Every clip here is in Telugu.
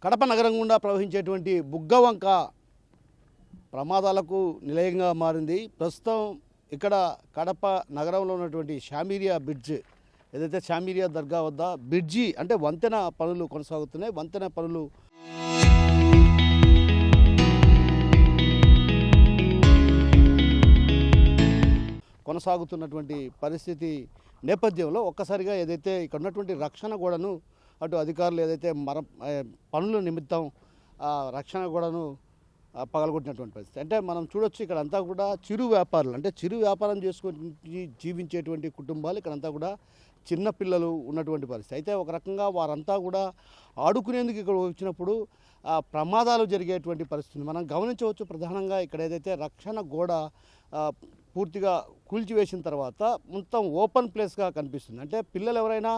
కడప నగరం గుండా ప్రవహించేటువంటి బుగ్గవంక ప్రమాదాలకు నిలయంగా మారింది. ప్రస్తుతం ఇక్కడ కడప నగరంలో ఉన్నటువంటి షామీరియా బ్రిడ్జ్, ఏదైతే షామీరియా దర్గా వద్ద బ్రిడ్జి అంటే వంతెన పనులు కొనసాగుతున్నాయి. వంతెన పనులు కొనసాగుతున్నటువంటి పరిస్థితి నేపథ్యంలో ఒక్కసారిగా ఏదైతే ఇక్కడ ఉన్నటువంటి రక్షణ గోడను అటు అధికారులు ఏదైతే పనుల నిమిత్తం రక్షణ గోడను పగలగొట్టినటువంటి పరిస్థితి. అంటే మనం చూడొచ్చు ఇక్కడ అంతా కూడా చిరు వ్యాపారులు, అంటే చిరు వ్యాపారం చేసుకొని జీవించేటువంటి కుటుంబాలు ఇక్కడంతా కూడా చిన్న పిల్లలు ఉన్నటువంటి పరిస్థితి. అయితే ఒక రకంగా వారంతా కూడా ఆడుకునేందుకు ఇక్కడ వచ్చినప్పుడు ప్రమాదాలు జరిగేటువంటి పరిస్థితి మనం గమనించవచ్చు. ప్రధానంగా ఇక్కడ ఏదైతే రక్షణ గోడ పూర్తిగా కూల్చివేసిన తర్వాత మొత్తం ఓపెన్ ప్లేస్గా కనిపిస్తుంది. అంటే పిల్లలు ఎవరైనా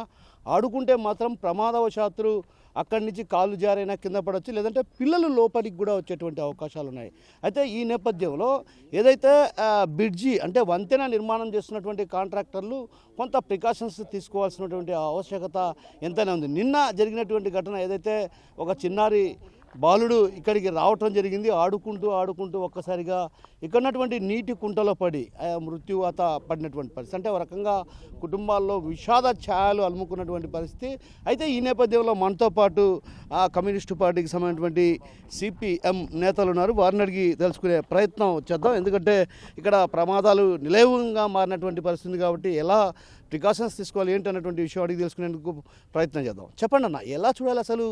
ఆడుకుంటే మాత్రం ప్రమాదవశాత్తు అక్కడి నుంచి కాళ్ళు జారైనా కింద పడవచ్చు, లేదంటే పిల్లలు లోపలికి కూడా వచ్చేటువంటి అవకాశాలు ఉన్నాయి. అయితే ఈ నేపథ్యంలో ఏదైతే బ్రిడ్జి అంటే వంతెన నిర్మాణం చేస్తున్నటువంటి కాంట్రాక్టర్లు కొంత ప్రికాషన్స్ తీసుకోవాల్సినటువంటి ఆవశ్యకత ఎంతైనా ఉంది. నిన్న జరిగినటువంటి ఘటన ఏదైతే ఒక చిన్నారి బాలుడు ఇక్కడికి రావటం జరిగింది, ఆడుకుంటూ ఒక్కసారిగా ఇక్కడున్నటువంటి నీటి కుంటలో పడి మృత్యువాత పడినటువంటి పరిస్థితి. అంటే ఒక రకంగా కుటుంబాల్లో విషాద ఛాయలు అలుముకున్నటువంటి పరిస్థితి. అయితే ఈ నేపథ్యంలో మనతో పాటు కమ్యూనిస్టు పార్టీకి సంబంధించినటువంటి సిపిఎం నేతలు ఉన్నారు. వారిని అడిగి తెలుసుకునే ప్రయత్నం చేద్దాం. ఎందుకంటే ఇక్కడ ప్రమాదాలు నిలయంగా మారినటువంటి పరిస్థితి కాబట్టి ఎలా ప్రికాషన్స్ తీసుకోవాలి ఏంటి అన్నటువంటి విషయం అడిగి తెలుసుకునేందుకు ప్రయత్నం చేద్దాం. చెప్పండి అన్న, ఎలా చూడాలి? అసలు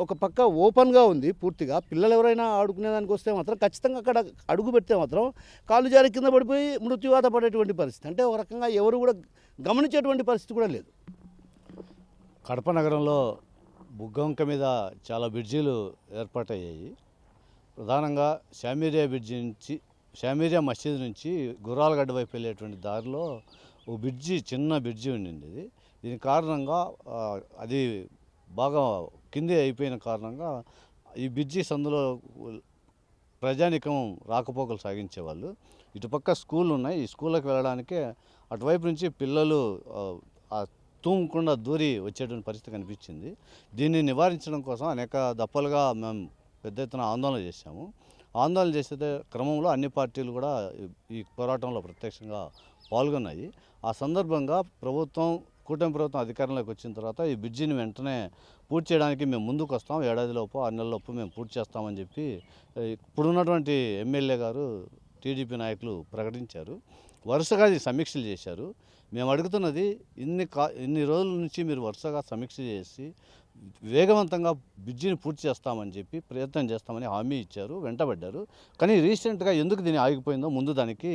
ఒక పక్క ఓపెన్గా ఉంది పూర్తిగా, పిల్లలు ఎవరైనా ఆడుకునేదానికి వస్తే మాత్రం ఖచ్చితంగా అక్కడ అడుగు పెడితే మాత్రం కాళ్ళు జారి కింద పడిపోయి మృత్యువాత పడేటువంటి పరిస్థితి. అంటే ఒక రకంగా ఎవరు కూడా గమనించేటువంటి పరిస్థితి కూడా లేదు. కడప నగరంలో బుగ్గవంక మీద చాలా బ్రిడ్జీలు ఏర్పాటయ్యాయి. ప్రధానంగా షామీరియా బ్రిడ్జి నుంచి, షామీరియా మసీద్ నుంచి గుర్రాలగడ్డ వైపు వెళ్ళేటువంటి దారిలో ఓ బ్రిడ్జి, చిన్న బ్రిడ్జి ఉండింది. దీని కారణంగా అది బాగా కిందే అయిపోయిన కారణంగా ఈ బ్రిడ్జి సందులో ప్రజానికం రాకపోకలు సాగించేవాళ్ళు. ఇటుపక్క స్కూళ్ళు ఉన్నాయి, ఈ స్కూళ్ళకి వెళ్ళడానికి అటువైపు నుంచి పిల్లలు తూమకుండా దూరి వచ్చేటువంటి పరిస్థితి కనిపించింది. దీన్ని నివారించడం కోసం అనేక దఫలుగా మేము పెద్ద ఎత్తున ఆందోళన చేశాము. ఆందోళన చేసే క్రమంలో అన్ని పార్టీలు కూడా ఈ పోరాటంలో ప్రత్యక్షంగా పాల్గొన్నాయి. ఆ సందర్భంగా కూటమి ప్రభుత్వం అధికారంలోకి వచ్చిన తర్వాత ఈ బ్రిడ్జిని వెంటనే పూర్తి చేయడానికి మేము ముందుకు వస్తాం, ఏడాదిలోపు 6 నెలలలోపు మేము పూర్తి చేస్తామని చెప్పి ఇప్పుడున్నటువంటి ఎమ్మెల్యే గారు, టీడీపీ నాయకులు ప్రకటించారు. వరుసగా సమీక్షలు చేశారు. మేము అడుగుతున్నది ఇన్ని రోజుల నుంచి మీరు వరుసగా సమీక్ష చేసి వేగవంతంగా బ్రిడ్జిని పూర్తి చేస్తామని చెప్పి ప్రయత్నం చేస్తామని హామీ ఇచ్చారు, వెంటబడ్డారు. కానీ రీసెంట్గా ఎందుకు దీన్ని ఆగిపోయిందో ముందు దానికి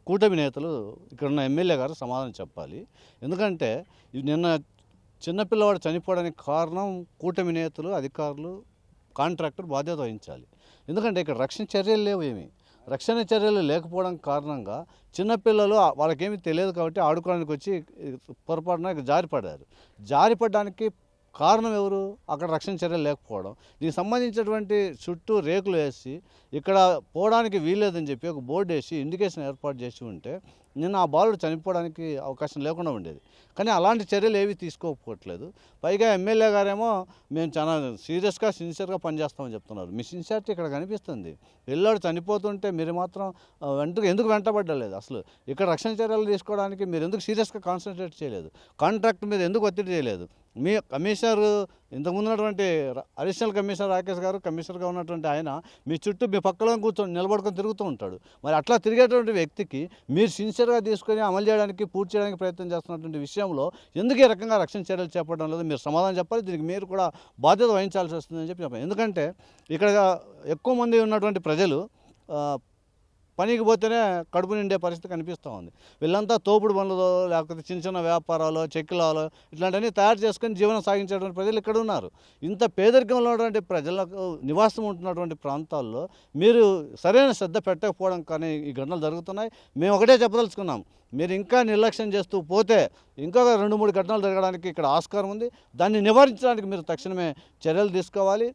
కూటమి నేతలు, ఇక్కడున్న ఎమ్మెల్యే గారు సమాధానం చెప్పాలి. ఎందుకంటే నిన్న చిన్నపిల్లవాడు చనిపోవడానికి కారణం కూటమి నేతలు, అధికారులు, కాంట్రాక్టర్ బాధ్యత వహించాలి. ఎందుకంటే ఇక్కడ రక్షణ చర్యలు లేవు. రక్షణ చర్యలు లేకపోవడం కారణంగా చిన్నపిల్లలు వాళ్ళకేమీ తెలియదు కాబట్టి ఆడుకోవడానికి వచ్చి పొరపాటున జారిపడ్డారు. జారిపడడానికి కారణం ఎవరు? అక్కడ రక్షణ చర్యలు లేకపోవడం. దీనికి సంబంధించినటువంటి చుట్టూ రేకులు వేసి ఇక్కడ పోవడానికి వీల్లేదని చెప్పి ఒక బోర్డు వేసి ఇండికేషన్ ఏర్పాటు చేసి ఉంటే నిన్న ఆ బాలుడు చనిపోవడానికి అవకాశం లేకుండా ఉండేది. కానీ అలాంటి చర్యలు ఏవి తీసుకోకపోవట్లేదు. పైగా ఎమ్మెల్యే గారేమో మేము చాలా సీరియస్గా, సిన్సియర్గా పనిచేస్తామని చెప్తున్నారు. మీ సిన్సియారిటీ ఇక్కడ కనిపిస్తుంది. పిల్లాడు చనిపోతుంటే మీరు మాత్రం ఎందుకు వెంటబడ్డలేదు? అసలు ఇక్కడ రక్షణ చర్యలు తీసుకోవడానికి మీరు ఎందుకు సీరియస్గా కాన్సన్ట్రేట్ చేయలేదు? కాంట్రాక్ట్ మీద ఎందుకు ఒత్తిడి చేయలేదు? మీ కమిషనర్, ఇంతకుముందు ఉన్నటువంటి అడిషనల్ కమిషనర్ రాకేష్ గారు కమిషనర్గా ఉన్నటువంటి ఆయన మీ చుట్టూ మీ పక్కలో నిలబడుకొని తిరుగుతూ ఉంటాడు. మరి అట్లా తిరిగేటువంటి వ్యక్తికి మీరు సిన్సియర్గా తీసుకొని అమలు చేయడానికి, పూర్తి చేయడానికి ప్రయత్నం చేస్తున్నటువంటి విషయంలో ఎందుకు ఈ రకంగా రక్షణ చర్యలు చేపట్టడం లేదు? మీరు సమాధానం చెప్పాలి. దీనికి మీరు కూడా బాధ్యత వహించాల్సి వస్తుందని చెప్పాలి. ఎందుకంటే ఇక్కడ ఎక్కువ మంది ఉన్నటువంటి ప్రజలు పనికి పోతేనే కడుపు నిండే పరిస్థితి కనిపిస్తూ ఉంది. వీళ్ళంతా తోపుడు పనులు, లేకపోతే చిన్న చిన్న వ్యాపారాలు, చెక్కులాలు ఇట్లాంటివన్నీ తయారు చేసుకొని జీవనం సాగించేటువంటి ప్రజలు ఇక్కడ ఉన్నారు. ఇంత పేదరికంలో ఉన్నటువంటి ప్రజలకు నివాసం ఉంటున్నటువంటి ప్రాంతాల్లో మీరు సరైన శ్రద్ధ పెట్టకపోవడం కానీ ఈ ఘటనలు జరుగుతున్నాయి. మేము ఒకటే చెప్పదలుచుకున్నాం, మీరు ఇంకా నిర్లక్ష్యం చేస్తూ పోతే ఇంకా 2-3 ఘటనలు జరగడానికి ఇక్కడ ఆస్కారం ఉంది. దాన్ని నివారించడానికి మీరు తక్షణమే చర్యలు తీసుకోవాలి.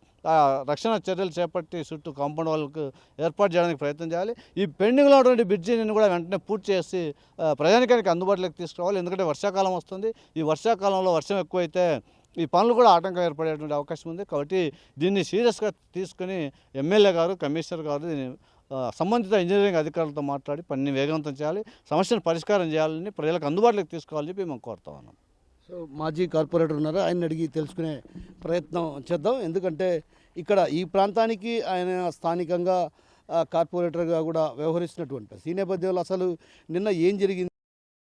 రక్షణ చర్యలు చేపట్టి చుట్టూ కాంపౌండ్ వాళ్ళకు ఏర్పాటు చేయడానికి ప్రయత్నం చేయాలి. ఈ పెండింగ్లో ఉన్నటువంటి బ్రిడ్జిని కూడా వెంటనే పూర్తి చేసి ప్రజానికానికి అందుబాటులోకి తీసుకురావాలి. ఎందుకంటే వర్షాకాలం వస్తుంది. ఈ వర్షాకాలంలో వర్షం ఎక్కువైతే ఈ పనులు కూడా ఆటంకం ఏర్పడేటువంటి అవకాశం ఉంది. కాబట్టి దీన్ని సీరియస్గా తీసుకొని ఎమ్మెల్యే గారు, కమిషనర్ గారు దీన్ని సంబంధిత ఇంజనీరింగ్ అధికారులతో మాట్లాడి పనిని వేగవంతం చేయాలి, సమస్యను పరిష్కారం చేయాలని, ప్రజలకు అందుబాటులోకి తీసుకోవాలని చెప్పి మేము కోరుతా ఉన్నాం. సో మాజీ కార్పొరేటర్ ఉన్నారు, ఆయన అడిగి తెలుసుకునే ప్రయత్నం చేద్దాం. ఎందుకంటే ఇక్కడ ఈ ప్రాంతానికి ఆయన స్థానికంగా కార్పొరేటర్గా కూడా వ్యవహరిస్తున్నటువంటి పరిస్థితి. ఈ నేపథ్యంలో అసలు నిన్న ఏం జరిగింది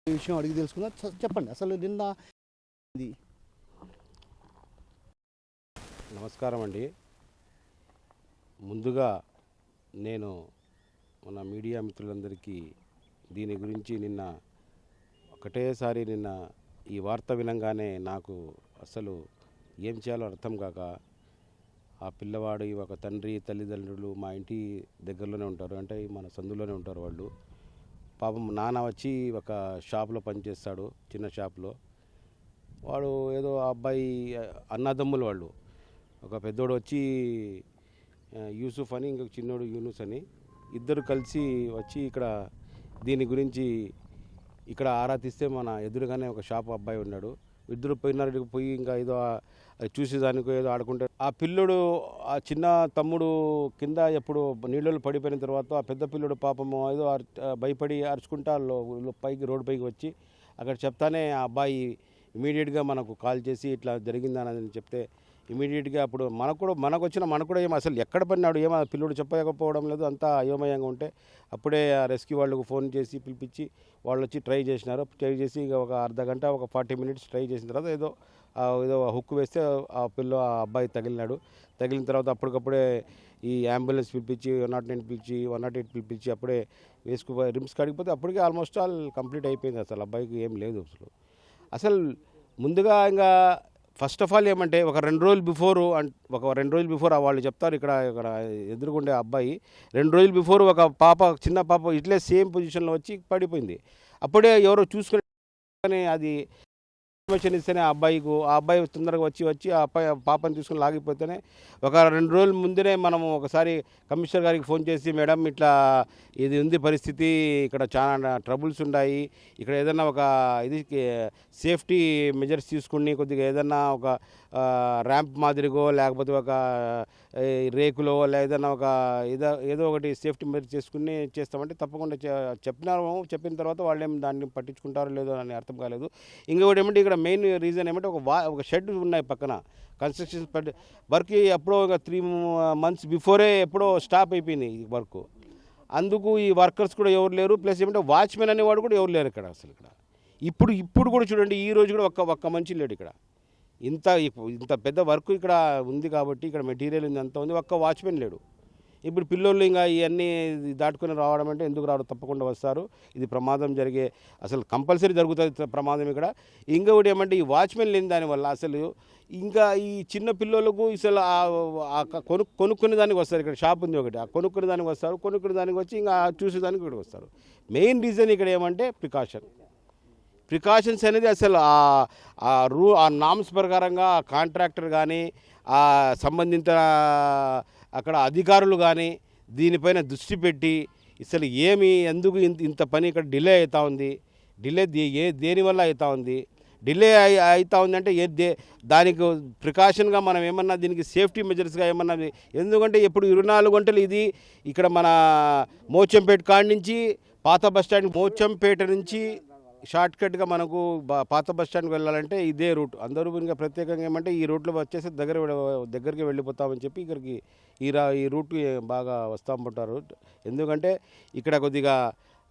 ఈ విషయం అడిగి తెలుసుకుందాం. చెప్పండి, అసలు నిన్న ఇది. నమస్కారం అండి. ముందుగా నేను మన మీడియా మిత్రులందరికీ దీని గురించి నిన్న ఈ వార్త వినంగానే నాకు అసలు ఏం చేయాలో అర్థం కాక, ఆ పిల్లవాడు ఒక తండ్రి తల్లిదండ్రులు మా ఇంటి దగ్గరలోనే ఉంటారు, అంటే మన సందులోనే ఉంటారు వాళ్ళు. పాపం నాన్న వచ్చి ఒక షాప్లో పనిచేస్తాడు, చిన్న షాప్లో. వాడు ఏదో ఆ అబ్బాయి అన్నదమ్ములు వాళ్ళు, ఒక పెద్దోడు వచ్చి యూసుఫ్ అని, ఇంకొక చిన్నోడు యూనుస్ అని, ఇద్దరు కలిసి వచ్చి ఇక్కడ దీని గురించి ఇక్కడ ఆరా తీస్తే మన ఎదురుగానే ఒక షాప్ అబ్బాయి ఉన్నాడు. ఇద్దరు పోయి ఇంకా ఏదో చూసేదానికో ఏదో ఆడుకుంటే, ఆ పిల్లోడు ఆ చిన్న తమ్ముడు కింద ఎప్పుడు నీళ్ళలో పడిపోయిన తర్వాత ఆ పెద్ద పిల్లోడు పాపము ఏదో భయపడి అరుచుకుంటా రోడ్డు పైకి వచ్చి అక్కడ చెప్తానే ఆ అబ్బాయి ఇమీడియట్గా మనకు కాల్ చేసి ఇట్లా జరిగిందని చెప్తే, ఇమీడియట్గా అప్పుడు మనకు కూడా ఏమో అసలు ఎక్కడ పడినాడు ఏమో పిల్లోడు చెప్పకపోవడం లేదు, అంతా అయోమయంగా ఉంటే అప్పుడే ఆ రెస్క్యూ వాళ్ళకు ఫోన్ చేసి పిలిపించి వాళ్ళు వచ్చి ట్రై చేసి ఇక ఒక అర్ధ గంట ఒక 40 మినిట్స్ ట్రై చేసిన తర్వాత ఏదో హుక్ వేస్తే ఆ అబ్బాయి తగిలిన తర్వాత అప్పటికప్పుడే ఈ అంబులెన్స్ పిలిపించి 108 పిలిపించి అప్పుడే వేసుకుపోయి రిమ్స్ కాడిపోతే అప్పటికే ఆల్మోస్ట్ ఆల్ కంప్లీట్ అయిపోయింది. అసలు అబ్బాయికి ఏం లేదు అసలు ముందుగా ఇంకా ఫస్ట్ ఆఫ్ ఆల్ ఏమంటే ఒక 2 రోజులు బిఫోర్ వాళ్ళు చెప్తారు ఇక్కడ ఎదురుకుండే అబ్బాయి 2 రోజులు బిఫోర్ ఒక చిన్న పాప ఇట్లే సేమ్ పొజిషన్లో వచ్చి పడిపోయింది. అప్పుడే ఎవరో చూసుకుని అది ఇన్ఫర్మేషన్ ఇస్తేనే ఆ అబ్బాయి తొందరగా వచ్చి ఆ పాపని తీసుకుని లాగిపోతేనే ఒక 2 రోజుల ముందునే మనము ఒకసారి కమిషనర్ గారికి ఫోన్ చేసి, మేడం ఇట్లా ఇది ఉంది పరిస్థితి, ఇక్కడ చాలా ట్రబుల్స్ ఉన్నాయి, ఇక్కడ ఏదన్నా ఒక సేఫ్టీ మెజర్స్ తీసుకుని కొద్దిగా ఏదన్నా ఒక ర్యాంప్ మాదిరిగో లేకపోతే ఒక రేకులో ఏదన్నా ఒక ఏదో ఒకటి సేఫ్టీ మెజర్ చేసుకుని చేస్తామంటే తప్పకుండా చెప్పిన తర్వాత వాళ్ళు ఏం దాన్ని పట్టించుకుంటారో లేదో అని అర్థం కాలేదు. ఇంకొకటి ఏమంటే ఇక్కడ మెయిన్ రీజన్ ఏమంటే ఒక షెడ్ ఉన్నాయి పక్కన కన్స్ట్రక్షన్ వర్క్, ఎప్పుడో ఒక 3 months బిఫోరే ఎప్పుడో స్టాప్ అయిపోయింది ఈ వర్క్. అందుకు ఈ వర్కర్స్ కూడా ఎవరు లేరు, ప్లస్ ఏమంటే వాచ్మెన్ అనేవాడు కూడా ఎవరు లేరు ఇక్కడ. అసలు ఇక్కడ ఇప్పుడు కూడా చూడండి, ఈ రోజు కూడా ఒక్క మనిషి లేడు ఇక్కడ. ఇంత పెద్ద వర్క్ ఇక్కడ ఉంది కాబట్టి, ఇక్కడ మెటీరియల్ ఉంది అంత ఉంది, ఒక్క వాచ్మెన్ లేడు. ఇప్పుడు పిల్లోళ్ళు ఇంకా ఇవన్నీ దాటుకొని రావడం అంటే ఎందుకు రావడం, తప్పకుండా వస్తారు. ఇది ప్రమాదం అసలు కంపల్సరీ జరుగుతుంది ప్రమాదం ఇక్కడ. ఇంకొకటి ఏమంటే ఈ వాచ్మెన్ లేని దానివల్ల అసలు ఇంకా ఈ చిన్న పిల్లలకు అసలు కొనుక్కునే దానికి వస్తారు. ఇక్కడ షాప్ ఉంది ఒకటి, ఆ కొనుక్కునే దానికి వస్తారు, కొనుక్కునే దానికి వచ్చి ఇంకా చూసేదానికి ఇక్కడ వస్తారు. మెయిన్ రీజన్ ఇక్కడ ఏమంటే ప్రికాషన్స్ అనేది అసలు ఆ నామ్స్ ప్రకారంగా కాంట్రాక్టర్ కానీ ఆ సంబంధిత అక్కడ అధికారులు కానీ దీనిపైన దృష్టి పెట్టి అసలు ఎందుకు ఇంత పని ఇక్కడ డిలే అవుతూ ఉంది, దేనివల్ల అవుతూ ఉంది, డిలే అవుతూ ఉంది అంటే దానికి ప్రికాషన్గా మనం ఏమన్నా దీనికి సేఫ్టీ మెజర్స్గా ఏమన్నా, ఎందుకంటే ఇప్పుడు 24 గంటలు ఇది ఇక్కడ మన మోచంపేట కాడి నుంచి పాత బస్టాండ్, మోచంపేట నుంచి షార్ట్ కట్గా మనకు పాత బస్టాండ్కి వెళ్ళాలంటే ఇదే రూట్. అందరూ ఇంకా ప్రత్యేకంగా ఏమంటే ఈ రూట్లో వచ్చేసి దగ్గరికి వెళ్ళిపోతామని చెప్పి ఇక్కడికి ఈ రూట్ బాగా వస్తామంటారు. ఎందుకంటే ఇక్కడ కొద్దిగా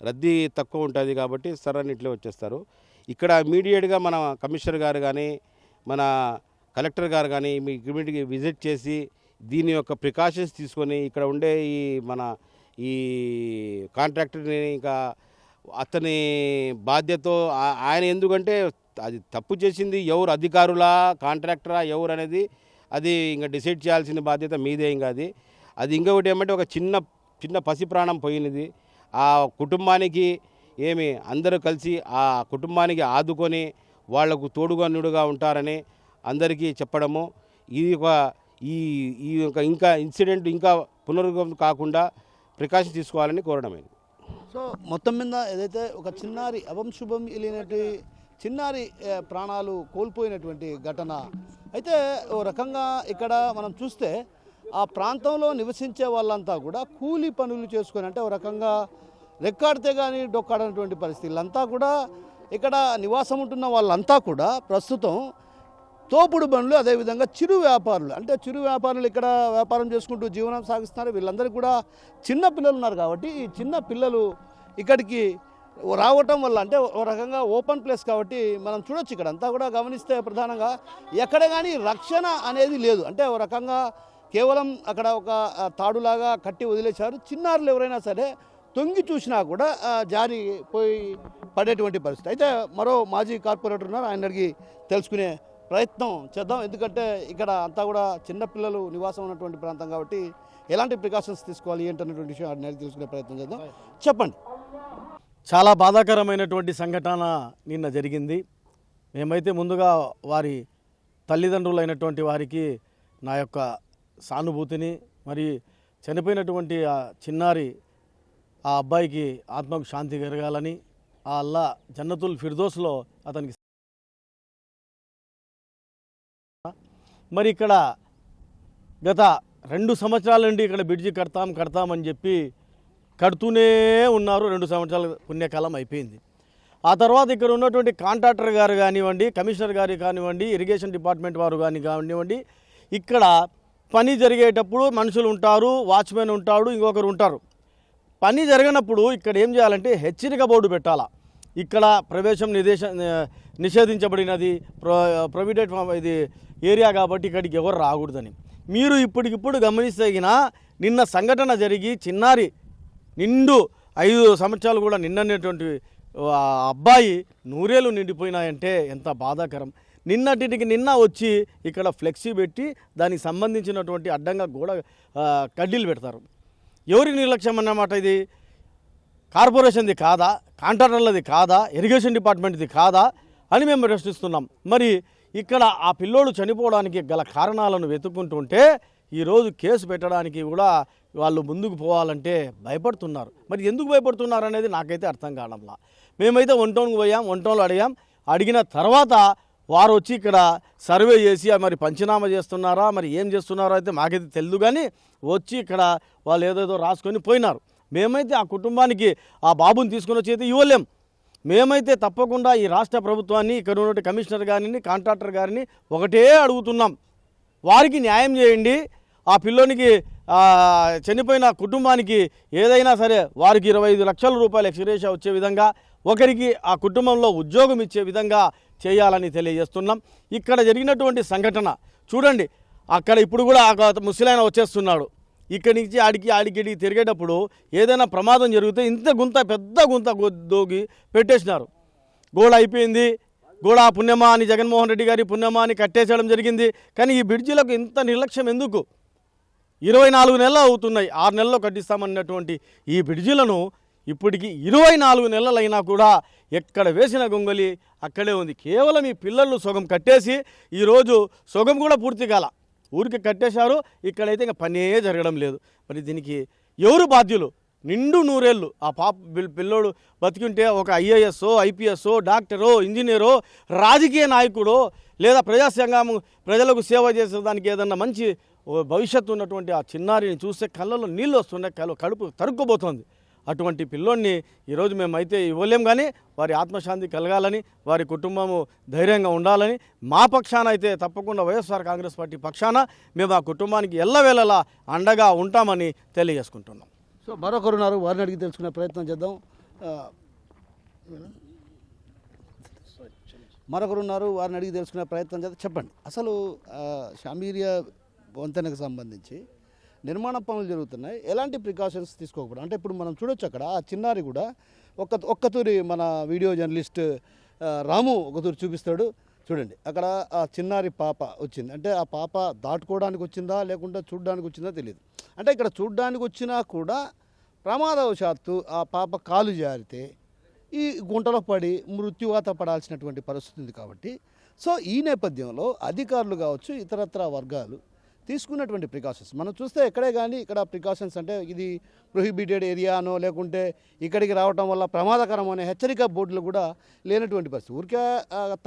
రద్దీ తక్కువ ఉంటుంది కాబట్టి సరని ఇట్లే వచ్చేస్తారు. ఇక్కడ ఇమీడియట్గా మన కమిషనర్ గారు కానీ మన కలెక్టర్ గారు కానీ మీ కమ్యూనిటీకి విజిట్ చేసి దీని యొక్క ప్రికాషన్స్ తీసుకొని ఇక్కడ ఉండే ఈ కాంట్రాక్టర్ని ఇంకా అతని బాధ్యత ఆయన, ఎందుకంటే అది తప్పు చేసింది ఎవరు, అధికారులా కాంట్రాక్టరా ఎవరు అనేది అది ఇంకా డిసైడ్ చేయాల్సిన బాధ్యత మీదే. ఇంకా అది ఇంకొకటి ఏమంటే ఒక చిన్న పసి ప్రాణం పోయినది. ఆ కుటుంబానికి అందరూ కలిసి ఆ కుటుంబానికి ఆదుకొని వాళ్లకు తోడుగా నుడుగా ఉంటారని అందరికీ చెప్పడము, ఈ ఇంకా ఇన్సిడెంట్ ఇంకా పునరుద్ధరణ కాకుండా ప్రికాషన్ తీసుకోవాలని కోరడమైంది. సో మొత్తం మీద ఏదైతే ఒక చిన్నారి అవం శుభం వెళ్ళినట్టు చిన్నారి ప్రాణాలు కోల్పోయినటువంటి ఘటన. అయితే ఓ రకంగా ఇక్కడ మనం చూస్తే ఆ ప్రాంతంలో నివసించే వాళ్ళంతా కూడా కూలీ పనులు చేసుకొని, అంటే ఓ రకంగా రెక్కాడితే కానీ డొక్కాడనటువంటి పరిస్థితి. వీళ్ళంతా కూడా ఇక్కడ నివాసం ఉంటున్న వాళ్ళంతా కూడా ప్రస్తుతం తోపుడు బండ్లు, అదేవిధంగా చిరు వ్యాపారులు, అంటే చిరు వ్యాపారులు ఇక్కడ వ్యాపారం చేసుకుంటూ జీవనం సాగిస్తున్నారు. వీళ్ళందరికీ కూడా చిన్న పిల్లలు ఉన్నారు కాబట్టి ఈ చిన్న పిల్లలు ఇక్కడికి రావటం వల్ల, అంటే ఓ రకంగా ఓపెన్ ప్లేస్ కాబట్టి మనం చూడొచ్చు. ఇక్కడ అంతా కూడా గమనిస్తే ప్రధానంగా ఎక్కడ కానీ రక్షణ అనేది లేదు. అంటే ఓ రకంగా కేవలం అక్కడ ఒక తాడులాగా కట్టి వదిలేశారు. చిన్నారులు ఎవరైనా సరే తొంగి చూసినా కూడా జారిపోయి పడేటువంటి పరిస్థితి. అయితే మరో మాజీ కార్పొరేటర్ ఉన్నారు, ఆయన అడిగి తెలుసుకునే ప్రయత్నం చేద్దాం. ఎందుకంటే ఇక్కడ అంతా కూడా చిన్నపిల్లలు నివాసం ఉన్నటువంటి ప్రాంతం కాబట్టి ఎలాంటి ప్రికాషన్స్ తీసుకోవాలి ఏంటన్నటువంటి విషయం ఆయన అడిగి తెలుసుకునే ప్రయత్నం చేద్దాం. చెప్పండి. చాలా బాధాకరమైనటువంటి సంఘటన నిన్న జరిగింది. మేమైతే ముందుగా వారి తల్లిదండ్రులైనటువంటి వారికి నా యొక్క సానుభూతిని, మరి చనిపోయినటువంటి ఆ చిన్నారి ఆ అబ్బాయికి ఆత్మకు శాంతి కలగాలని, ఆ అల్లా జన్నతుల్ ఫిర్దోస్లో అతనికి. మరి ఇక్కడ గత 2 సంవత్సరాల నుండి ఇక్కడ బ్రిడ్జి కడతామని చెప్పి కడుతూనే ఉన్నారు. 2 సంవత్సరాల పుణ్యకాలం అయిపోయింది. ఆ తర్వాత ఇక్కడ ఉన్నటువంటి కాంట్రాక్టర్ గారు కానివ్వండి, కమిషనర్ గారు కానివ్వండి, ఇరిగేషన్ డిపార్ట్మెంట్ వారు కానివ్వండి, ఇక్కడ పని జరిగేటప్పుడు మనుషులు ఉంటారు, వాచ్మెన్ ఉంటాడు, ఇంకొకరు ఉంటారు. పని జరగనప్పుడు ఇక్కడ ఏం చేయాలంటే హెచ్చరిక బోర్డు పెట్టాలా. ఇక్కడ ప్రవేశం నిషేధించబడినది, ప్రొహిబిటెడ్ ఇది ఏరియా కాబట్టి ఇక్కడికి ఎవరు రాకూడదని. మీరు ఇప్పటికిప్పుడు గమనిస్తే నిన్న సంఘటన జరిగి చిన్నారి నిండు 5 సంవత్సరాలు కూడా నిన్నటువంటి అబ్బాయి నూరేళ్ళు నిండిపోయినాయంటే ఎంత బాధాకరం. నిన్నటికి నిన్న వచ్చి ఇక్కడ ఫ్లెక్సీ పెట్టి దానికి సంబంధించినటువంటి అడ్డంగా గోడ కడ్డీలు పెడతారు. ఎవరికి నిర్లక్ష్యం అన్నమాట ఇది? కార్పొరేషన్ది కాదా? కాంట్రాక్టర్లది కాదా? ఇరిగేషన్ డిపార్ట్మెంట్ది కాదా అని మేము ప్రశ్నిస్తున్నాం. మరి ఇక్కడ ఆ పిల్లోడు చనిపోవడానికి గల కారణాలను వెతుక్కుంటుంటే ఈరోజు కేసు పెట్టడానికి కూడా వాళ్ళు ముందుకు పోవాలంటే భయపడుతున్నారు. మరి ఎందుకు భయపడుతున్నారు అనేది నాకైతే అర్థం కావడంలా. మేమైతే 1 టౌన్కి పోయాం, 1 టౌన్లో అడిగిన తర్వాత వారు వచ్చి ఇక్కడ సర్వే చేసి మరి పంచనామా చేస్తున్నారా, మరి ఏం చేస్తున్నారో అయితే మాకైతే తెలియదు. కానీ వచ్చి ఇక్కడ వాళ్ళు ఏదేదో రాసుకొని పోయినారు. మేమైతే ఆ కుటుంబానికి ఆ బాబుని తీసుకుని వచ్చి అయితే ఇవ్వలేం. మేమైతే తప్పకుండా ఈ రాష్ట్ర ప్రభుత్వాన్ని, ఇక్కడ ఉన్నటువంటి కమిషనర్ గారిని, కాంట్రాక్టర్ గారిని ఒకటే అడుగుతున్నాం, వారికి న్యాయం చేయండి. ఆ పిల్లోనికి చనిపోయిన కుటుంబానికి ఏదైనా సరే వారికి 25 లక్షల రూపాయలు ఎక్స్గ్రేషియా వచ్చే విధంగా, ఒకరికి ఆ కుటుంబంలో ఉద్యోగం ఇచ్చే విధంగా చేయాలని తెలియజేస్తున్నాం. ఇక్కడ జరిగినటువంటి సంఘటన చూడండి. అక్కడ ఇప్పుడు కూడా ముసలాయన వచ్చేస్తున్నాడు. ఇక్కడి నుంచి ఆడికి తిరిగేటప్పుడు ఏదైనా ప్రమాదం జరిగితే ఇంత పెద్ద గుంత దోగి పెట్టేసినారు. గోడ అయిపోయింది. గోడ పుణ్యమా అని జగన్మోహన్ రెడ్డి గారి పుణ్యమా అని కట్టేసేయడం జరిగింది. కానీ ఈ బ్రిడ్జిలకు ఇంత నిర్లక్ష్యం ఎందుకు? 24 నెలలు అవుతున్నాయి. 6 నెలల్లో కట్టిస్తామన్నటువంటి ఈ బ్రిడ్జిలను ఇప్పటికి 24 నెలలైనా కూడా ఎక్కడ వేసిన గొంగలి అక్కడే ఉంది. కేవలం ఈ పిల్లలు సగం కట్టేసి ఈరోజు సగం కూడా పూర్తి కాల, ఊరికి కట్టేశారు. ఇక్కడైతే ఇంకా పనే జరగడం లేదు. మరి దీనికి ఎవరు బాధ్యులు? నిండు 100 ఏళ్ళు ఆ పిల్లోడు బతికుంటే ఒక ఐఏఎస్ఓ, ఐపీఎస్ఓ, డాక్టరో, ఇంజనీరో, రాజకీయ నాయకుడో, లేదా ప్రజాసంఘం ప్రజలకు సేవ చేసేదానికి ఏదన్నా మంచి భవిష్యత్తు ఉన్నటువంటి ఆ చిన్నారిని చూస్తే కళ్ళలో నీళ్ళు వస్తున్నాయి, కడుపు తరుక్కుపోతుంది. అటువంటి పిల్లోడిని ఈరోజు మేమైతే ఇవ్వలేం. కానీ వారి ఆత్మశాంతి కలగాలని, వారి కుటుంబము ధైర్యంగా ఉండాలని మా పక్షాన అయితే తప్పకుండా వైఎస్ఆర్ కాంగ్రెస్ పార్టీ పక్షాన మేము ఆ కుటుంబానికి ఎల్లవేళలా అండగా ఉంటామని తెలియజేసుకుంటున్నాం. సో మరొకరున్నారు, వారిని అడిగి తెలుసుకునే ప్రయత్నం చేద్దాం. వారిని అడిగి తెలుసుకునే ప్రయత్నం చేద్దాం. చెప్పండి, అసలు షామీరియా వంతెనకు సంబంధించి నిర్మాణ పనులు జరుగుతున్నాయి, ఎలాంటి ప్రికాషన్స్ తీసుకోకూడదు? అంటే ఇప్పుడు మనం చూడొచ్చు అక్కడ ఆ చిన్నారి కూడా ఒక్కతూరి మన వీడియో జర్నలిస్ట్ రాము ఒకతూరి చూపిస్తాడు. చూడండి, అక్కడ ఆ చిన్నారి పాప వచ్చింది. అంటే ఆ పాప దాటుకోవడానికి వచ్చిందా లేకుంటే చూడడానికి వచ్చిందా తెలియదు. అంటే ఇక్కడ చూడడానికి వచ్చినా కూడా ప్రమాదవశాత్తు ఆ పాప కాలు జారితే ఈ గుంటలో పడి మృత్యువాత పడాల్సినటువంటి పరిస్థితి ఉంది. కాబట్టి సో ఈ నేపథ్యంలో అధికారులు కావచ్చు, ఇతరత్ర వర్గాలు తీసుకున్నటువంటి ప్రికాషన్స్ మనం చూస్తే ఎక్కడే కానీ ఇక్కడ ప్రికాషన్స్ అంటే ఇది ప్రొహిబిటెడ్ ఏరియానో లేకుంటే ఇక్కడికి రావటం వల్ల ప్రమాదకరం అనే హెచ్చరిక బోర్డులు కూడా లేనటువంటి పరిస్థితి. ఊరికే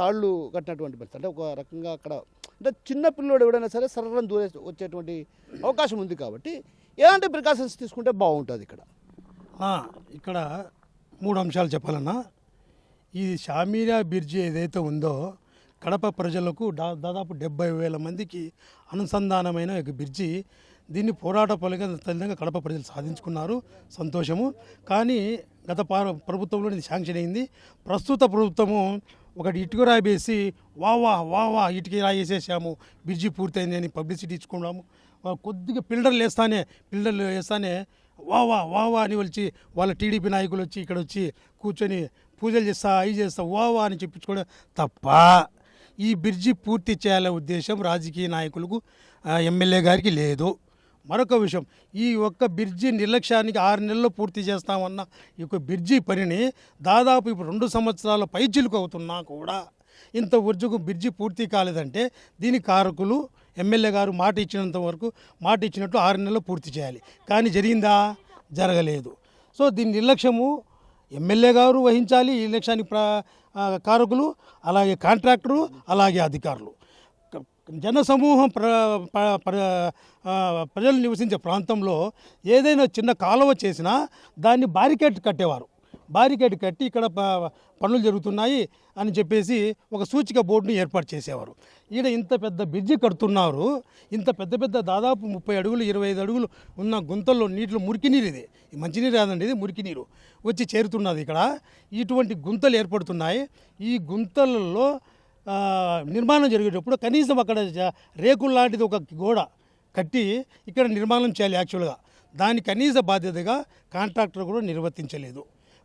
తాళ్ళు కట్టినటువంటి పరిస్థితి. అంటే ఒక రకంగా అక్కడ అంటే చిన్న పిల్లోడు ఎవడైనా సరే సర్రం దూరే వచ్చేటువంటి అవకాశం ఉంది. కాబట్టి ఎలాంటి ప్రికాషన్స్ తీసుకుంటే బాగుంటుంది ఇక్కడ? ఇక్కడ 3 అంశాలు చెప్పాలన్నా. ఈ షామీరా బ్రిడ్జి ఏదైతే ఉందో కడప ప్రజలకు దాదాపు 70,000 మందికి అనుసంధానమైన ఒక బ్రిడ్జి. దీన్ని పోరాట ఫలితంగా కడప ప్రజలు సాధించుకున్నారు, సంతోషము. కానీ గత ప్రభుత్వంలో ఇది శాంక్షన్ అయింది. ప్రస్తుత ప్రభుత్వము ఒకటి ఇటుక రాయి వేసి వా ఇటుక రాయి వేసేసాము, బ్రిడ్జి పూర్తయింది అని పబ్లిసిటీ ఇచ్చుకున్నాము. కొద్దిగా పిల్లర్లు వేస్తానే వా అని వచ్చి వాళ్ళ టీడీపీ నాయకులు వచ్చి ఇక్కడ వచ్చి కూర్చొని పూజలు చేస్తా అవి చేస్తా వా అని చెప్పించుకోవడం తప్ప ఈ బ్రిడ్జి పూర్తి చేయాలనే ఉద్దేశం రాజకీయ నాయకులకు ఎమ్మెల్యే గారికి లేదు. మరొక విషయం, ఈ ఒక్క బ్రిడ్జి నిర్లక్ష్యానికి 6 నెలల్లో పూర్తి చేస్తామన్న ఈ యొక్క బ్రిడ్జి పనిని దాదాపు ఇప్పుడు 2 సంవత్సరాల పైచిలుకు అవుతున్నా కూడా ఇంత వరకు బ్రిడ్జి పూర్తి కాలేదంటే దీనికి కారకులు ఎమ్మెల్యే గారు మాట ఇచ్చినట్టు 6 నెలల్లో పూర్తి చేయాలి. కానీ జరిగిందా? జరగలేదు. సో దీని నిర్లక్ష్యము ఎమ్మెల్యే గారు వహించాలి. ఈ నిర్లక్ష్యానికి కారకులు, అలాగే కాంట్రాక్టరు, అలాగే అధికారులు. జనసమూహం ప్రజలు నివసించే ప్రాంతంలో ఏదైనా చిన్న కాలువ చేసినా దాన్ని బారికేడ్ కట్టేవారు. బారికేడ్ కట్టి ఇక్కడ పనులు జరుగుతున్నాయి అని చెప్పేసి ఒక సూచిక బోర్డును ఏర్పాటు చేసేవారు. ఈడ ఇంత పెద్ద బ్రిడ్జి కడుతున్నారు. ఇంత పెద్ద దాదాపు 30 అడుగులు 25 అడుగులు ఉన్న గుంతల్లో నీటిలో మురికి నీరు, ఇది మంచినీరు కాదండి, ఇది మురికి నీరు వచ్చి చేరుతున్నది. ఇక్కడ ఇటువంటి గుంతలు ఏర్పడుతున్నాయి. ఈ గుంతలలో నిర్మాణం జరిగేటప్పుడు కనీసం అక్కడ రేకులు లాంటిది ఒక గోడ కట్టి ఇక్కడ నిర్మాణం చేయాలి. యాక్చువల్గా దాని కనీస బాధ్యతగా కాంట్రాక్టర్ కూడా నిర్వర్తించలేదు.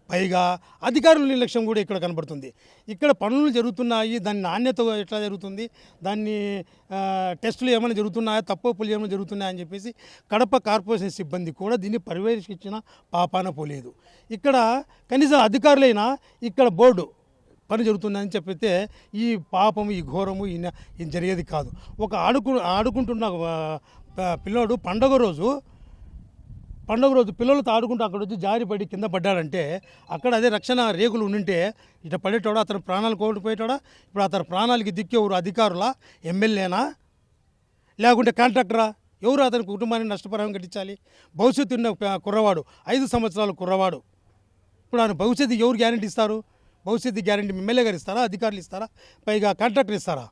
పైగా అధికారుల నిర్లక్ష్యం కూడా ఇక్కడ కనబడుతుంది. ఇక్కడ పనులు జరుగుతున్నాయి, దాని నాణ్యత ఎట్లా జరుగుతుంది, దాన్ని టెస్టులు ఏమైనా జరుగుతున్నాయా, తప్పులు ఏమైనా జరుగుతున్నాయని చెప్పేసి కడప కార్పొరేషన్ సిబ్బంది కూడా దీన్ని పర్యవేక్షించిన పాపాన పోలేదు. ఇక్కడ కనీసం అధికారులైనా ఇక్కడ బోర్డు పని జరుగుతుందని చెప్పితే ఈ పాపము, ఈ ఘోరము ఇది జరిగేది కాదు. ఒక ఆడుకుంటున్న పిల్లోడు పండగ రోజు పిల్లలతో ఆడుకుంటూ అక్కడ వచ్చి జారిపడి కింద పడ్డాడంటే అక్కడ అదే రక్షణ రేకులు ఉండింటే ఇట పడేటోడా, అతను ప్రాణాలు కోల్పోయేటోడా? ఇప్పుడు అతని ప్రాణాలకి దిక్కేవారు అధికారులా, ఎమ్మెల్యేనా, లేకుంటే కాంట్రాక్టరా? ఎవరు అతని కుటుంబాన్ని నష్టపరిహారం కట్టించాలి? భవిష్యత్తు ఉన్న కుర్రవాడు, 5 సంవత్సరాల కుర్రవాడు, ఇప్పుడు ఆయన భవిష్యత్తు ఎవరు గ్యారెంటీ ఇస్తారు? భవిష్యత్తు గ్యారెంటీ ఎమ్మెల్యే గారు ఇస్తారా, అధికారులు ఇస్తారా, పైగా కాంట్రాక్టర్ ఇస్తారా?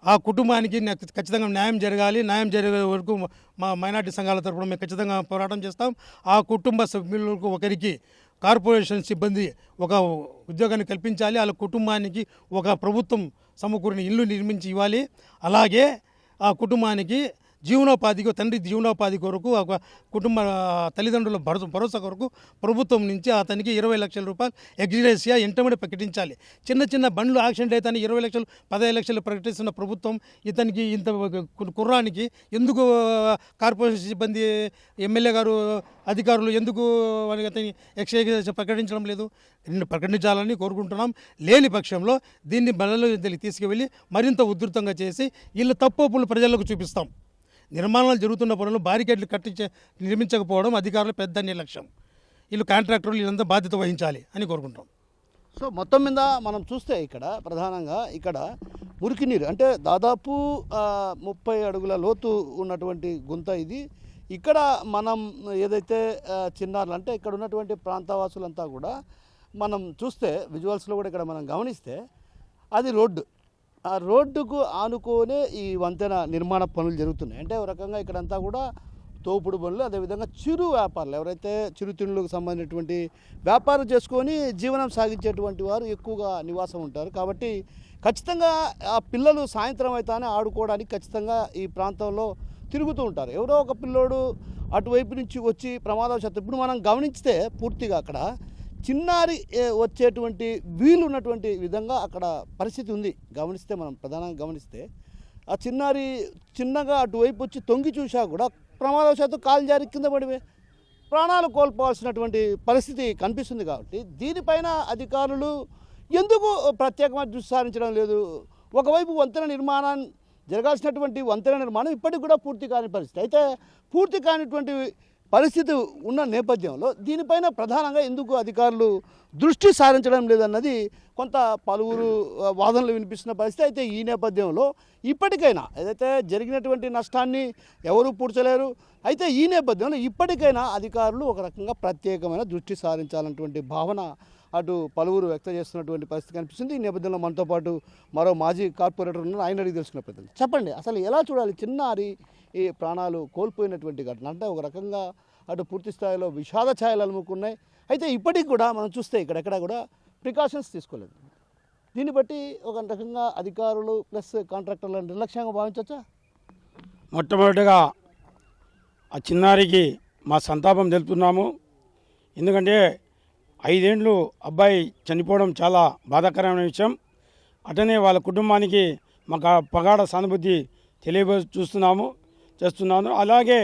ఆ కుటుంబానికి ఖచ్చితంగా న్యాయం జరగాలి. న్యాయం జరిగే వరకు మా మైనార్టీ సంఘాల తరపున మేము ఖచ్చితంగా పోరాటం చేస్తాం. ఆ కుటుంబ సభ్యులకు ఒకరికి కార్పొరేషన్ సిబ్బంది ఒక ఉద్యోగాన్ని కల్పించాలి. వాళ్ళ కుటుంబానికి ఒక ప్రభుత్వం సమకూరిన ఇల్లు నిర్మించి ఇవ్వాలి. అలాగే ఆ కుటుంబానికి జీవనోపాధికి, తండ్రి జీవనోపాధి కొరకు, ఒక కుటుంబ తల్లిదండ్రుల భరోసా కొరకు ప్రభుత్వం నుంచి అతనికి 20 లక్షల రూపాయలు ఎగ్జిరేసియా ఇంటర్మీడియట్ ప్రకటించాలి. చిన్న బండ్లు యాక్సిడెంట్ అయితే 20 లక్షలు 15 లక్షలు ప్రకటిస్తున్న ప్రభుత్వం ఇతనికి ఇంత కుర్రానికి ఎందుకు కార్పొరేషన్ సిబ్బంది, ఎమ్మెల్యే గారు, అధికారులు ఎందుకు అతని ఎక్స్గ్రేసియా ప్రకటించడం లేదు? ప్రకటించాలని కోరుకుంటున్నాం. లేని పక్షంలో దీన్ని బలలో తీసుకువెళ్ళి మరింత ఉధృతంగా చేసి వీళ్ళ తప్పులు ప్రజలకు చూపిస్తాం. నిర్మాణాలు జరుగుతున్న పనులు బారికేడ్లు నిర్మించకపోవడం అధికారులు పెద్ద నిర్లక్ష్యం. వీళ్ళు కాంట్రాక్టర్లు వీళ్ళంతా బాధ్యత వహించాలి అని కోరుకుంటాం. సో మొత్తం మీద మనం చూస్తే ఇక్కడ ప్రధానంగా ఇక్కడ మురికి నీరు అంటే దాదాపు 30 అడుగుల లోతు ఉన్నటువంటి గుంత ఇది. ఇక్కడ మనం ఏదైతే చిన్నారులు అంటే ఇక్కడ ఉన్నటువంటి ప్రాంతవాసులంతా కూడా మనం చూస్తే విజువల్స్లో కూడా ఇక్కడ మనం గమనిస్తే అది రోడ్డు. ఆ రోడ్డుకు ఆనుకోనే ఈ వంతెన నిర్మాణ పనులు జరుగుతున్నాయి. అంటే ఒక రకంగా ఇక్కడంతా కూడా తోపుడు పనులు, అదేవిధంగా చిరు వ్యాపారులు, ఎవరైతే చిరుతిండ్లకు సంబంధించినటువంటి వ్యాపారం చేసుకొని జీవనం సాగించేటువంటి వారు ఎక్కువగా నివాసం ఉంటారు. కాబట్టి ఖచ్చితంగా ఆ పిల్లలు సాయంత్రం అయితేనే ఆడుకోవడానికి ఖచ్చితంగా ఈ ప్రాంతంలో తిరుగుతూ ఉంటారు. ఎవరో ఒక పిల్లోడు అటువైపు నుంచి వచ్చి ప్రమాదవశాత్తు ఇప్పుడు మనం గమనిస్తే పూర్తిగా అక్కడ చిన్నారి వచ్చేటువంటి వీలు ఉన్నటువంటి విధంగా అక్కడ పరిస్థితి ఉంది. గమనిస్తే మనం ప్రధానంగా గమనిస్తే ఆ చిన్నారి చిన్నగా అటువైపు వచ్చి తొంగి చూసా కూడా ప్రమాదవశాత్తు కాలు జారి కింద పడివే ప్రాణాలు కోల్పోవాల్సినటువంటి పరిస్థితి కనిపిస్తుంది. కాబట్టి దీనిపైన అధికారులు ఎందుకు ప్రత్యేకమైన దృష్టి సారించడం లేదు? ఒకవైపు వంతెన నిర్మాణం జరగాల్సినటువంటి వంతెన నిర్మాణం ఇప్పటికి కూడా పూర్తి కాని పరిస్థితి. అయితే పూర్తి కానిటువంటి పరిస్థితి ఉన్న నేపథ్యంలో దీనిపైన ప్రధానంగా ఎందుకు అధికారులు దృష్టి సారించడం లేదన్నది కొంత పలువురు వాదనలు వినిపిస్తున్న పరిస్థితి. అయితే ఈ నేపథ్యంలో ఇప్పటికైనా ఏదైతే జరిగినటువంటి నష్టాన్ని ఎవరూ పూడ్చలేరు. అయితే ఈ నేపథ్యంలో ఇప్పటికైనా అధికారులు ఒక రకంగా ప్రత్యేకమైన దృష్టి సారించాలన్నటువంటి భావన అటు పలువురు వ్యక్తం చేస్తున్నటువంటి పరిస్థితి కనిపిస్తుంది. ఈ నేపథ్యంలో మనతో పాటు మరో మాజీ కార్పొరేటర్ ఉన్నారు, ఆయన అడిగి తెలుసుకునే ప్రయత్నం. చెప్పండి, అసలు ఎలా చూడాలి చిన్నారి ఈ ప్రాణాలు కోల్పోయినటువంటి ఘటన? అంటే ఒక రకంగా అటు పూర్తి స్థాయిలో విషాద ఛాయలు అలుముకున్నాయి. అయితే ఇప్పటికి కూడా మనం చూస్తే ఇక్కడెక్కడ కూడా ప్రికాషన్స్ తీసుకోలేదు. దీన్ని బట్టి ఒక రకంగా అధికారులు ప్లస్ కాంట్రాక్టర్ల నిర్లక్ష్యంగా భావించవచ్చా? మొట్టమొదటిగా ఆ చిన్నారికి మా సంతాపం తెలుపుతున్నాము. ఎందుకంటే 5 ఏళ్ళు అబ్బాయి చనిపోవడం చాలా బాధాకరమైన విషయం. అటనే వాళ్ళ కుటుంబానికి మాకు పగాఢ సానుభూతి చేస్తున్నాను. అలాగే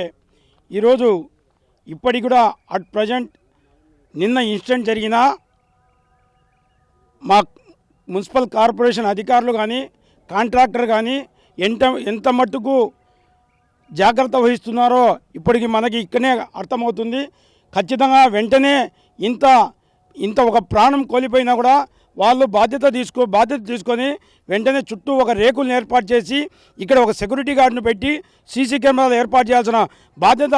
ఈరోజు ఇప్పటికి కూడా అట్ ప్రజెంట్ నిన్న ఇన్సిడెంట్ జరిగిన మా మున్సిపల్ కార్పొరేషన్ అధికారులు కానీ కాంట్రాక్టర్ కానీ ఎంత మట్టుకు జాగ్రత్త వహిస్తున్నారో ఇప్పటికి మనకి ఇక్కడనే అర్థమవుతుంది. ఖచ్చితంగా వెంటనే ఇంత ఒక ప్రాణం కోల్పోయినా కూడా వాళ్ళు బాధ్యత తీసుకొని వెంటనే చుట్టూ ఒక రేకులను ఏర్పాటు చేసి ఇక్కడ ఒక సెక్యూరిటీ గార్డును పెట్టి సీసీ కెమెరాలు ఏర్పాటు చేయాల్సిన బాధ్యత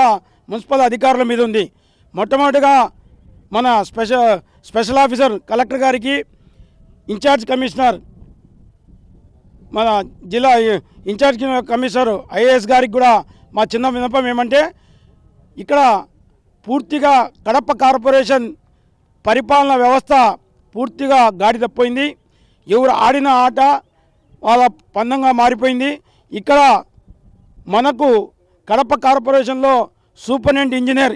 మున్సిపల్ అధికారుల మీద ఉంది. మొట్టమొదటిగా మన స్పెషల్ ఆఫీసర్ కలెక్టర్ గారికి, ఇన్ఛార్జ్ కమిషనర్ మన జిల్లా ఇన్ఛార్జ్ కమిషనర్ ఐఏఎస్ గారికి కూడా మా చిన్న విన్నపం ఏమంటే, ఇక్కడ పూర్తిగా కడప కార్పొరేషన్ పరిపాలన వ్యవస్థ పూర్తిగా గాడి తప్పిపోయింది. ఎవరు ఆడిన ఆట వాళ్ళ పందంగా మారిపోయింది. ఇక్కడ మనకు కడప కార్పొరేషన్లో సూపరింటెండెంట్ ఇంజనీర్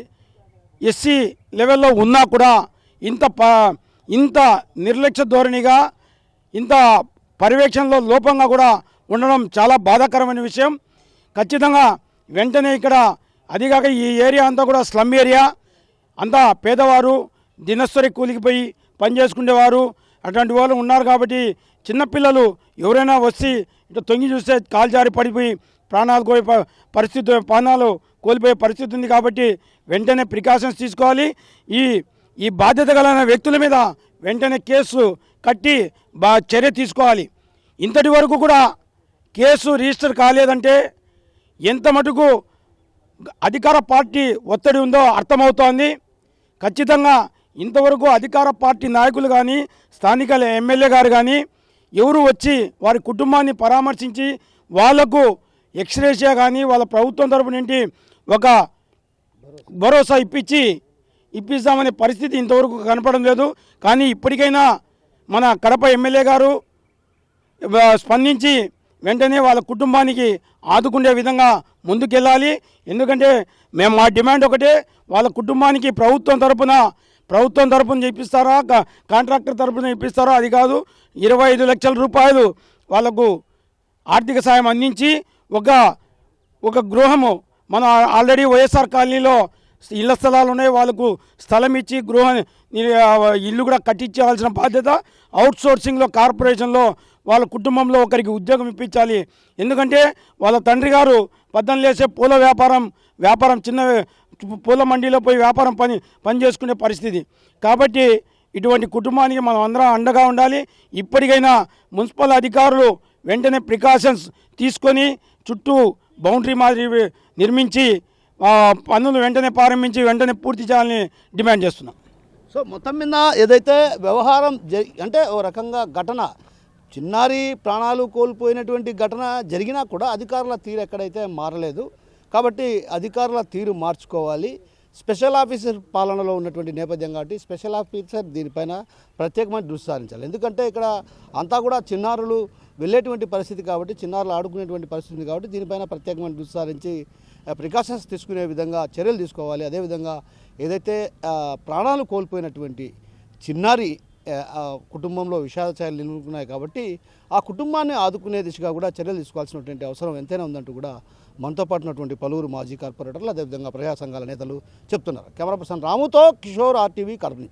ఎస్సీ లెవెల్లో ఉన్నా కూడా ఇంత నిర్లక్ష్య ధోరణిగా ఇంత పర్యవేక్షణలో లోపంగా కూడా ఉండడం చాలా బాధాకరమైన విషయం. ఖచ్చితంగా వెంటనే ఇక్కడ అదిగాక ఈ ఏరియా అంతా కూడా స్లమ్ ఏరియా, అంతా పేదవారు దినసరి కూలికి పోయి పని చేసుకునేవారు అటువంటి వాళ్ళు ఉన్నారు. కాబట్టి చిన్నపిల్లలు ఎవరైనా వచ్చి ఇట్లా తొంగి చూస్తే కాలు జారి పడిపోయి ప్రాణాలు కోల్పోయే పరిస్థితి ఉంది. కాబట్టి వెంటనే ప్రికాషన్స్ తీసుకోవాలి. ఈ బాధ్యత కలిగిన వ్యక్తుల మీద వెంటనే కేసు కట్టి చర్య తీసుకోవాలి. ఇంతటి వరకు కూడా కేసు రిజిస్టర్ కాలేదంటే ఎంత మటుకు అధికార పార్టీ ఒత్తిడి ఉందో అర్థమవుతోంది. ఖచ్చితంగా ఇంతవరకు అధికార పార్టీ నాయకులు కానీ స్థానిక ఎమ్మెల్యే గారు కానీ ఎవరు వచ్చి వారి కుటుంబాన్ని పరామర్శించి వాళ్లకు ఎక్స్రేషియా కానీ వాళ్ళ ప్రభుత్వం తరపు నుండి ఒక భరోసా ఇప్పిస్తామనే పరిస్థితి ఇంతవరకు కనపడడం లేదు. కానీ ఇప్పటికైనా మన కడప ఎమ్మెల్యే గారు స్పందించి వెంటనే వాళ్ళ కుటుంబానికి ఆదుకునే విధంగా ముందుకెళ్ళాలి. ఎందుకంటే మా డిమాండ్ ఒకటే, వాళ్ళ కుటుంబానికి ప్రభుత్వం తరపున ఇప్పిస్తారా కాంట్రాక్టర్ తరపున ఇప్పిస్తారా అది కాదు, 25 లక్షల రూపాయలు వాళ్ళకు ఆర్థిక సాయం అందించి ఒక గృహము మన ఆల్రెడీ వైఎస్ఆర్ కాలనీలో ఇళ్ల స్థలాలు ఉన్నాయి, వాళ్ళకు స్థలం ఇచ్చి ఇల్లు కూడా కట్టించాల్సిన బాధ్యత అవుట్సోర్సింగ్లో కార్పొరేషన్లో వాళ్ళ కుటుంబంలో ఒకరికి ఉద్యోగం ఇప్పించాలి. ఎందుకంటే వాళ్ళ తండ్రి గారు 14 లేసే పూల వ్యాపారం చిన్న పూల మండీలో పోయి పని చేసుకునే పరిస్థితి. కాబట్టి ఇటువంటి కుటుంబానికి మనం అందరం అండగా ఉండాలి. ఇప్పటికైనా మున్సిపల్ అధికారులు వెంటనే ప్రికాషన్స్ తీసుకొని చుట్టూ బౌండరీ మాదిరి నిర్మించి పనులు వెంటనే ప్రారంభించి వెంటనే పూర్తి చేయాలని డిమాండ్ చేస్తున్నాం. సో మొత్తం మీద ఏదైతే వ్యవహారం అంటే ఓ రకంగా ఘటన చిన్నారి ప్రాణాలు కోల్పోయినటువంటి ఘటన జరిగినా కూడా అధికారుల తీరు ఎక్కడైతే మారలేదు. కాబట్టి అధికారుల తీరు మార్చుకోవాలి. స్పెషల్ ఆఫీసర్ పాలనలో ఉన్నటువంటి నేపథ్యం కాబట్టి స్పెషల్ ఆఫీసర్ దీనిపైన ప్రత్యేకమైన దృష్టి సారించాలి. ఎందుకంటే ఇక్కడ అంతా కూడా చిన్నారులు వెళ్ళేటువంటి పరిస్థితి కాబట్టి, చిన్నారులు ఆడుకునేటువంటి పరిస్థితి ఉంది కాబట్టి దీనిపైన ప్రత్యేకమైన దృష్టి సారించి ప్రికాషన్స్ తీసుకునే విధంగా చర్యలు తీసుకోవాలి. అదేవిధంగా ఏదైతే ప్రాణాలు కోల్పోయినటువంటి చిన్నారి కుటుంబంలో విషాద ఛాయలు నిలుపుకున్నాయి కాబట్టి ఆ కుటుంబాన్ని ఆదుకునే దిశగా కూడా చర్యలు తీసుకోవాల్సినటువంటి అవసరం ఎంతైనా ఉందంటూ కూడా మనతో పాటు ఉన్నటువంటి పలువురు మాజీ కార్పొరేటర్లు అదేవిధంగా ప్రజా సంఘాల నేతలు చెప్తున్నారు. కెమెరా పర్సన్ రాముతో కిషోర్, RTV, కడప నుంచి.